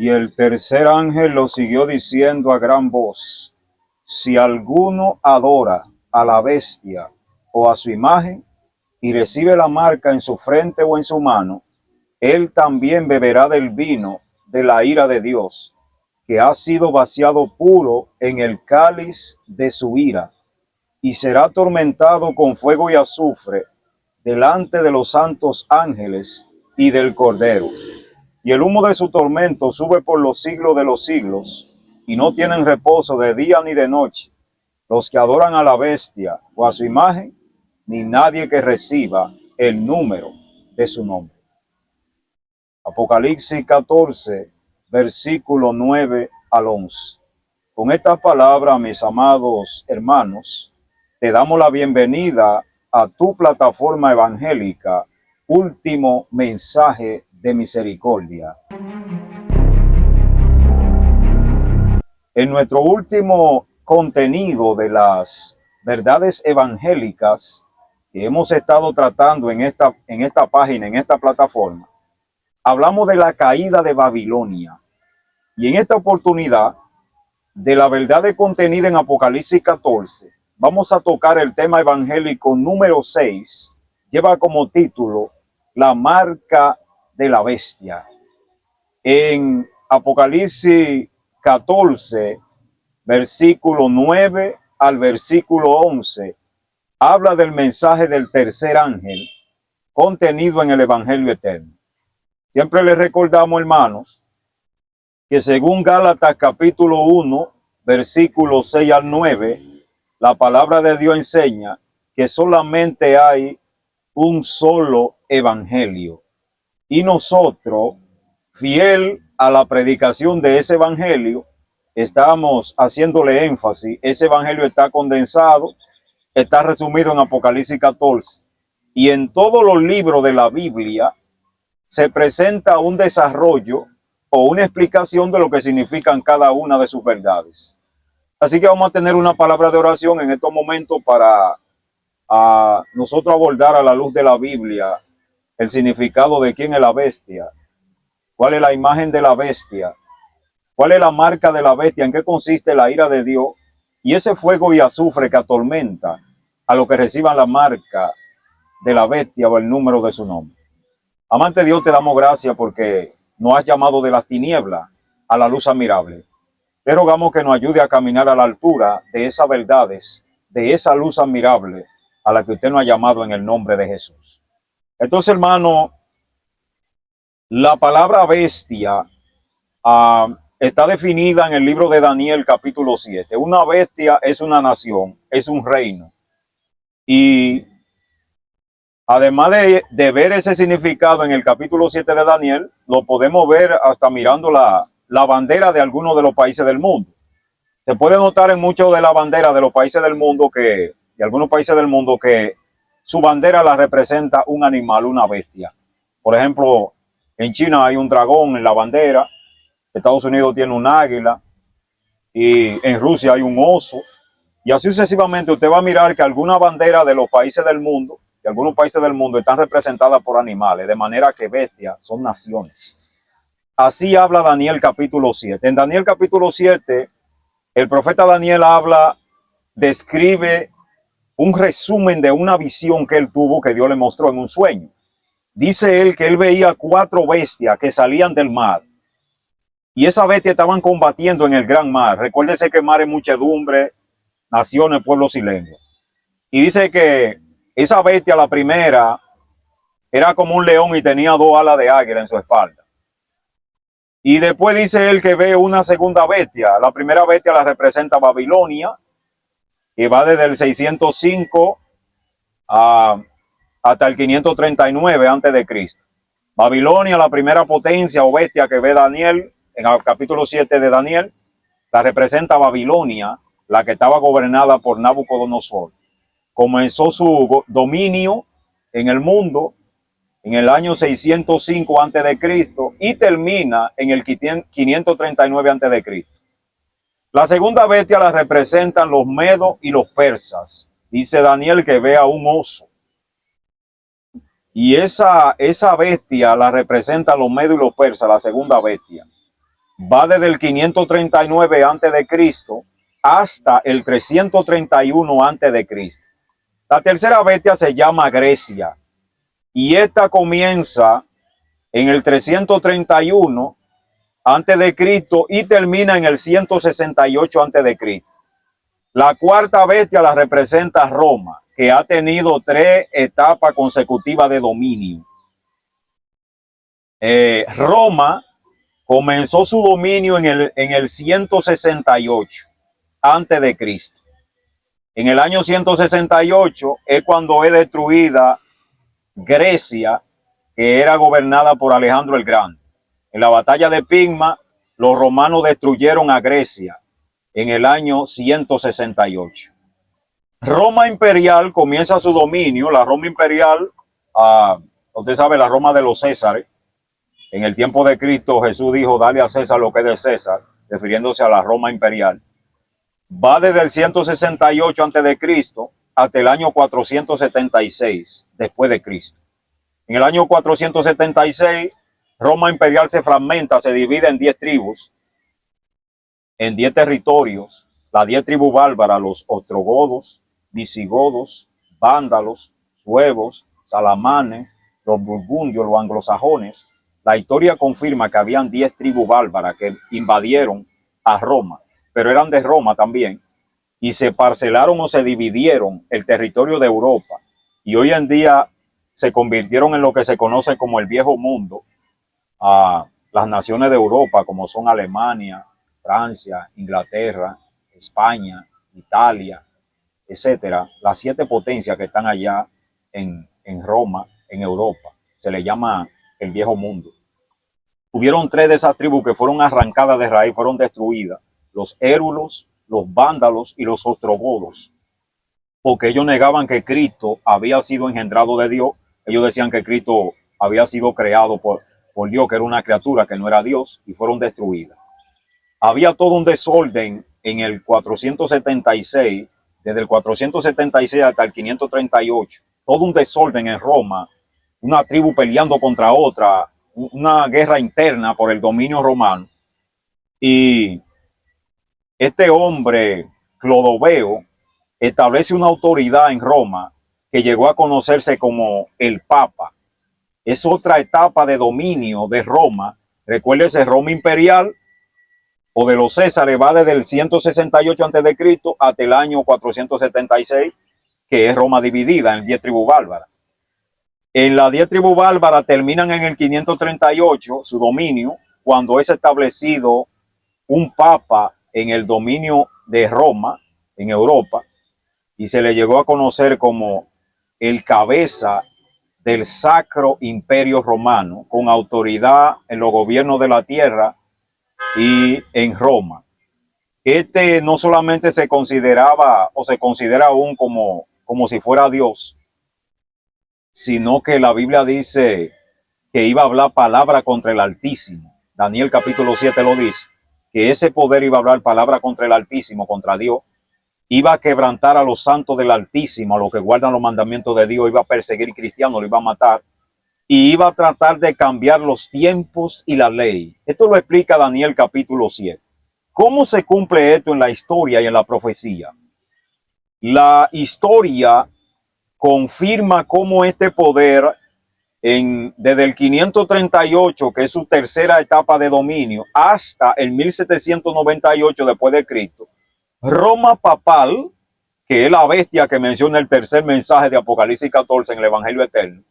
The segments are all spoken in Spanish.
Y el tercer ángel lo siguió diciendo a gran voz: si alguno adora a la bestia o a su imagen y recibe la marca en su frente o en su mano, él también beberá del vino de la ira de Dios, que ha sido vaciado puro en el cáliz de su ira, y será atormentado con fuego y azufre delante de los santos ángeles y del Cordero. Y el humo de su tormento sube por los siglos de los siglos, y no tienen reposo de día ni de noche los que adoran a la bestia o a su imagen, ni nadie que reciba el número de su nombre. Apocalipsis 14, versículo 9 al 11. Con estas palabras, mis amados hermanos, te damos la bienvenida a tu plataforma evangélica, Último Mensaje de Misericordia. En nuestro último contenido de las verdades evangélicas que hemos estado tratando en esta página, en esta plataforma, hablamos de la caída de Babilonia. Y en esta oportunidad, de la verdad contenida en Apocalipsis 14, vamos a tocar el tema evangélico número 6, lleva como título La marca de la bestia. En Apocalipsis 14, versículo 9 al versículo 11, habla del mensaje del tercer ángel contenido en el Evangelio eterno. Siempre les recordamos, hermanos, que según Gálatas capítulo 1, versículos 6 al 9, la palabra de Dios enseña que solamente hay un solo evangelio. Y nosotros, fiel a la predicación de ese evangelio, estamos haciéndole énfasis. Ese evangelio está condensado, está resumido en Apocalipsis 14. Y en todos los libros de la Biblia se presenta un desarrollo o una explicación de lo que significan cada una de sus verdades. Así que vamos a tener una palabra de oración en estos momentos para nosotros abordar a la luz de la Biblia el significado de quién es la bestia, cuál es la imagen de la bestia, cuál es la marca de la bestia, en qué consiste la ira de Dios y ese fuego y azufre que atormenta a los que reciban la marca de la bestia o el número de su nombre. Amante Dios, te damos gracias porque nos has llamado de las tinieblas a la luz admirable. Te rogamos que nos ayude a caminar a la altura de esas verdades, de esa luz admirable a la que usted nos ha llamado en el nombre de Jesús. Entonces, hermano, la palabra bestia está definida en el libro de Daniel capítulo 7. Una bestia es una nación, es un reino. Y además de ver ese significado en el capítulo 7 de Daniel, lo podemos ver hasta mirando la bandera de algunos de los países del mundo. Se puede notar en muchas de las banderas de los países del mundo de algunos países del mundo que su bandera la representa un animal, una bestia. Por ejemplo, en China hay un dragón en la bandera, Estados Unidos tiene un águila y en Rusia hay un oso. Y así sucesivamente usted va a mirar que algunas banderas de los países del mundo, de algunos países del mundo, están representadas por animales, de manera que bestias son naciones. Así habla Daniel capítulo 7. En Daniel capítulo 7, el profeta Daniel describe un resumen de una visión que él tuvo, que Dios le mostró en un sueño. Dice él que él veía 4 bestias que salían del mar. Y esas bestias estaban combatiendo en el gran mar. Recuérdese que el mar es muchedumbre, naciones, pueblos y lenguas. Y dice que esa bestia, la primera, era como un león y tenía 2 alas de águila en su espalda. Y después dice él que ve una segunda bestia. La primera bestia la representa Babilonia, que va desde el 605 hasta el 539 antes de Cristo. Babilonia, la primera potencia o bestia que ve Daniel, en el capítulo 7 de Daniel, la representa Babilonia, la que estaba gobernada por Nabucodonosor. Comenzó su dominio en el mundo en el año 605 antes de Cristo y termina en el 539 antes de Cristo. La segunda bestia la representan los medos y los persas. Dice Daniel que ve a un oso. Y esa bestia la representan los medos y los persas, la segunda bestia. va desde el 539 antes de Cristo hasta el 331 antes de Cristo. La tercera bestia se llama Grecia y esta comienza en el 331 antes de Cristo y termina en el 168 antes de Cristo. La cuarta bestia la representa Roma, que ha tenido 3 etapas consecutivas de dominio. Roma comenzó su dominio en el 168 antes de Cristo. En el año 168 es cuando es destruida Grecia, que era gobernada por Alejandro el Grande. En la batalla de Pigma, los romanos destruyeron a Grecia en el año 168. Roma imperial comienza su dominio. La Roma imperial, usted sabe, la Roma de los Césares. En el tiempo de Cristo, Jesús dijo, dale a César lo que es de César, refiriéndose a la Roma imperial. Va desde el 168 antes de Cristo hasta el año 476 después de Cristo. En el año 476, Roma imperial se fragmenta, se divide en 10 tribus, en 10 territorios. Las 10 tribus bárbaras, los ostrogodos, visigodos, vándalos, suevos, salamanes, los burgundios, los anglosajones. La historia confirma que habían 10 tribus bárbaras que invadieron a Roma, pero eran de Roma también, y se parcelaron o se dividieron el territorio de Europa. Y hoy en día se convirtieron en lo que se conoce como el Viejo Mundo, a las naciones de Europa, como son Alemania, Francia, Inglaterra, España, Italia, etcétera. Las 7 potencias que están allá en Roma, en Europa, se le llama el Viejo Mundo. Hubieron 3 de esas tribus que fueron arrancadas de raíz, fueron destruidas: los érulos, los vándalos y los ostrogodos, porque ellos negaban que Cristo había sido engendrado de Dios. Ellos decían que Cristo había sido creado por Dios, que era una criatura, que no era Dios, y fueron destruidas. Había todo un desorden en el 476, desde el 476 hasta el 538, todo un desorden en Roma, una tribu peleando contra otra, una guerra interna por el dominio romano. Y este hombre, Clodoveo, establece una autoridad en Roma que llegó a conocerse como el Papa. Es otra etapa de dominio de Roma. Recuérdese, Roma imperial o de los Césares va desde el 168 a.C. hasta el año 476, que es Roma dividida en 10 tribus bárbaras. En las 10 tribus bárbaras terminan en el 538 su dominio, cuando es establecido un papa en el dominio de Roma, en Europa, y se le llegó a conocer como el cabeza del Sacro Imperio Romano, con autoridad en los gobiernos de la tierra y en Roma. Este no solamente se consideraba o se considera aún como si fuera Dios, sino que la Biblia dice que iba a hablar palabra contra el Altísimo. Daniel capítulo 7 lo dice, que ese poder iba a hablar palabra contra el Altísimo, contra Dios. Iba a quebrantar a los santos del Altísimo, a los que guardan los mandamientos de Dios. Iba a perseguir cristianos, lo iba a matar. Y iba a tratar de cambiar los tiempos y la ley. Esto lo explica Daniel capítulo 7. ¿Cómo se cumple esto en la historia y en la profecía? La historia confirma cómo este poder, desde el 538, que es su tercera etapa de dominio, hasta el 1798 después de Cristo, Roma papal, que es la bestia que menciona el tercer mensaje de Apocalipsis 14 en el Evangelio Eterno,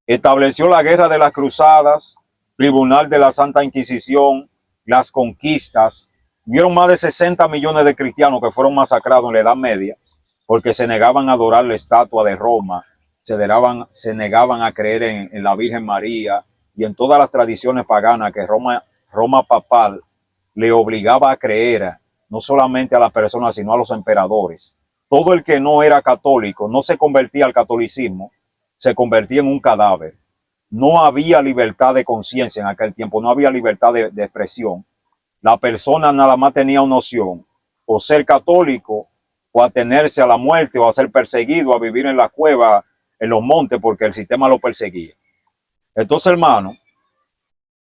estableció la guerra de las cruzadas, tribunal de la Santa Inquisición, las conquistas. Hubieron más de 60 millones de cristianos que fueron masacrados en la Edad Media porque se negaban a adorar la estatua de Roma, se negaban a creer en la Virgen María y en todas las tradiciones paganas que Roma papal le obligaba a creer, no solamente a las personas, sino a los emperadores. Todo el que no era católico, no se convertía al catolicismo, se convertía en un cadáver. No había libertad de conciencia en aquel tiempo, no había libertad de expresión. La persona nada más tenía una opción: o ser católico, o atenerse a la muerte, o a ser perseguido, a vivir en la cueva, en los montes, porque el sistema lo perseguía. Entonces, hermano,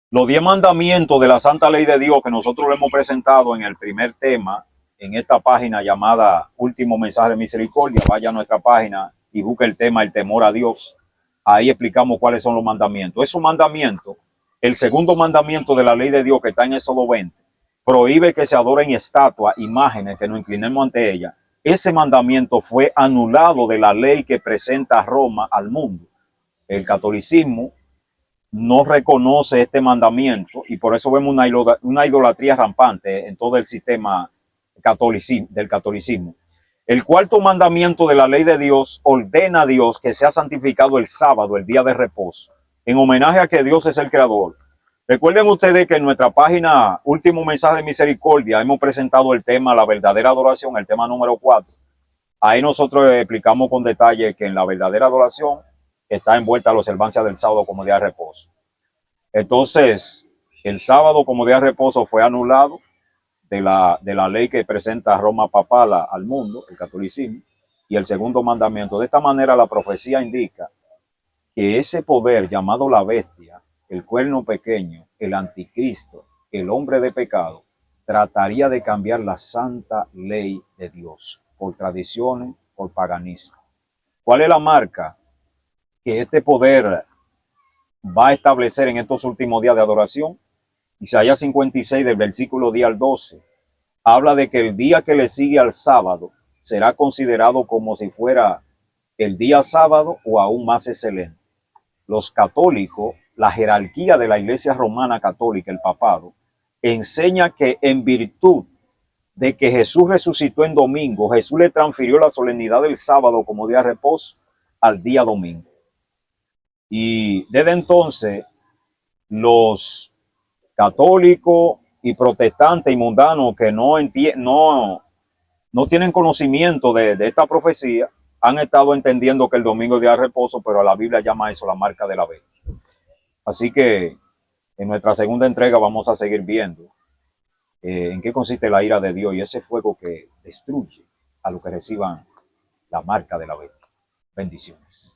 Los 10 mandamientos de la Santa Ley de Dios que nosotros lo hemos presentado en el primer tema, en esta página llamada Último Mensaje de Misericordia. Vaya a nuestra página y busque el tema El temor a Dios. Ahí explicamos cuáles son los mandamientos. Esos mandamientos, el segundo mandamiento de la ley de Dios que está en Éxodo 20, prohíbe que se adoren estatuas, imágenes, que nos inclinemos ante ellas. Ese mandamiento fue anulado de la ley que presenta Roma al mundo. El catolicismo no reconoce este mandamiento y por eso vemos una idolatría rampante en todo el sistema del catolicismo. El cuarto mandamiento de la ley de Dios ordena a Dios que sea santificado el sábado, el día de reposo, en homenaje a que Dios es el creador. Recuerden ustedes que en nuestra página Último Mensaje de Misericordia hemos presentado el tema La verdadera adoración, el tema número 4. Ahí nosotros explicamos con detalle que en la verdadera adoración está envuelta la observancia del sábado como día de reposo. Entonces, el sábado como día de reposo fue anulado de la ley que presenta Roma papal al mundo, el catolicismo, y el segundo mandamiento. De esta manera la profecía indica que ese poder llamado la bestia, el cuerno pequeño, el anticristo, el hombre de pecado, trataría de cambiar la santa ley de Dios por tradiciones, por paganismo. ¿Cuál es la marca que este poder va a establecer en estos últimos días de adoración? Isaías 56 del versículo 10 al 12 habla de que el día que le sigue al sábado será considerado como si fuera el día sábado o aún más excelente. Los católicos, la jerarquía de la Iglesia Romana Católica, el papado, enseña que en virtud de que Jesús resucitó en domingo, Jesús le transfirió la solemnidad del sábado como día de reposo al día domingo. Y desde entonces, los católicos y protestantes y mundanos que no tienen conocimiento de esta profecía, han estado entendiendo que el domingo es día de reposo, pero la Biblia llama eso la marca de la bestia. Así que en nuestra segunda entrega vamos a seguir viendo en qué consiste la ira de Dios y ese fuego que destruye a los que reciban la marca de la bestia. Bendiciones.